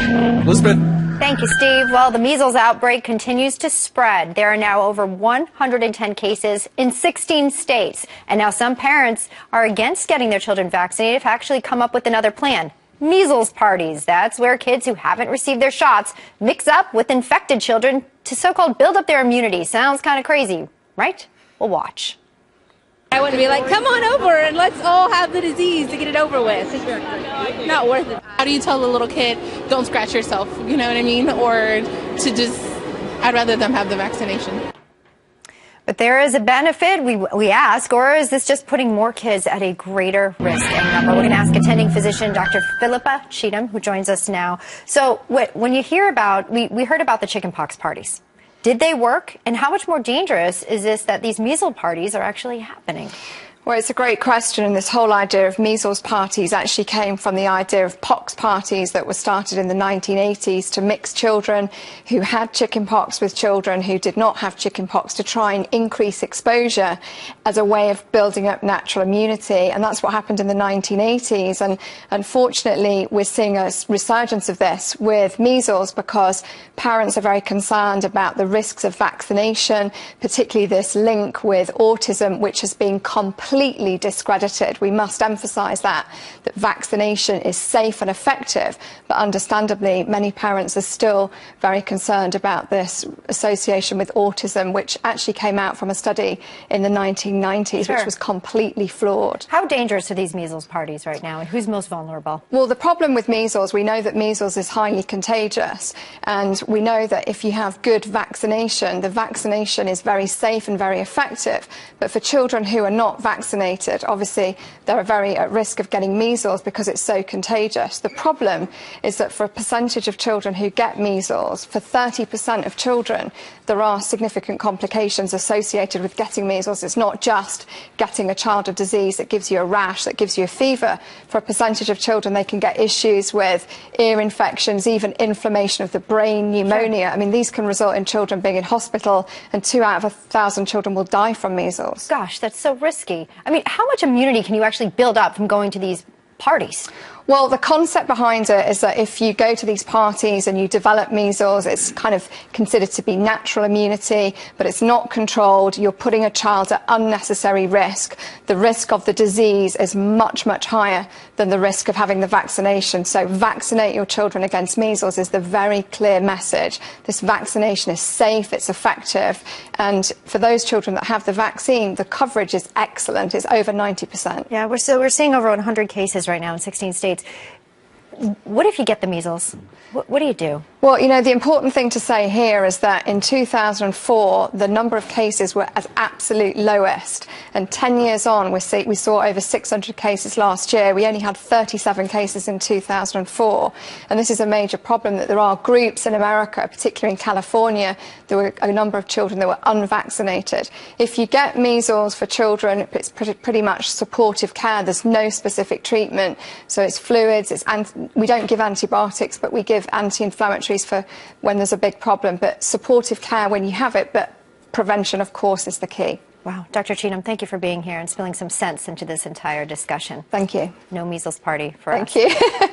Elizabeth. Thank you, Steve. Well, the measles outbreak continues to spread. There are now over 110 cases in 16 states. And now some parents are against getting their children vaccinated, have actually come up with another plan. Measles parties. That's where kids who haven't received their shots mix up with infected children to so-called build up their immunity. Sounds kind of crazy, right? We'll watch. I wouldn't be like, come on over and let's all have the disease to get it over with. Not worth it. How do you tell a little kid, don't scratch yourself, you know what I mean? Or to just, I'd rather them have the vaccination. But there is a benefit, we ask, or is this just putting more kids at a greater risk and number? We're going to ask attending physician Dr. Philippa Cheetham, who joins us now. So when you hear about, we heard about the chickenpox parties. Did they work? And how much more dangerous is this that these measles parties are actually happening? Well, it's a great question, and this whole idea of measles parties actually came from the idea of pox parties that were started in the 1980s to mix children who had chickenpox with children who did not have chickenpox to try and increase exposure as a way of building up natural immunity. And that's what happened in the 1980s. And unfortunately, we're seeing a resurgence of this with measles because parents are very concerned about the risks of vaccination, particularly this link with autism, which has been completely discredited. We must emphasise that vaccination is safe and effective, but understandably many parents are still very concerned about this association with autism, which actually came out from a study in the 1990s, Sure. which was completely flawed. How dangerous are these measles parties right now, and who's most vulnerable? Well, the problem with measles, we know that measles is highly contagious, and we know that if you have good vaccination, the vaccination is very safe and very effective. But for children who are not vaccinated, obviously they're very at risk of getting measles because it's so contagious. The problem is that for a percentage of children who get measles, for 30% of children, there are significant complications associated with getting measles. It's not just getting a childhood disease that gives you a rash, that gives you a fever. For a percentage of children, they can get issues with ear infections, even inflammation of the brain, pneumonia. Sure. I mean, these can result in children being in hospital, and 2 out of 1,000 children will die from measles. Gosh, that's so risky. I mean, how much immunity can you actually build up from going to these parties? Well, the concept behind it is that if you go to these parties and you develop measles, it's kind of considered to be natural immunity, but it's not controlled. You're putting a child at unnecessary risk. The risk of the disease is much, much higher than the risk of having the vaccination. So vaccinate your children against measles is the very clear message. This vaccination is safe, it's effective, and for those children that have the vaccine, the coverage is excellent. It's over 90%. Yeah, we're seeing over 100 cases right now in 16 states. What if you get the measles? What do you do? Well, you know, the important thing to say here is that in 2004, the number of cases were at absolute lowest. And 10 years on, we saw over 600 cases last year. We only had 37 cases in 2004. And this is a major problem that there are groups in America, particularly in California, there were a number of children that were unvaccinated. If you get measles for children, it's pretty much supportive care. There's no specific treatment. So it's fluids, we don't give antibiotics, but we give anti-inflammatories for when there's a big problem. But supportive care when you have it, but prevention, of course, is the key. Wow. Dr. Cheetham, thank you for being here and spilling some sense into this entire discussion. Thank you. No measles party for us. Thank you.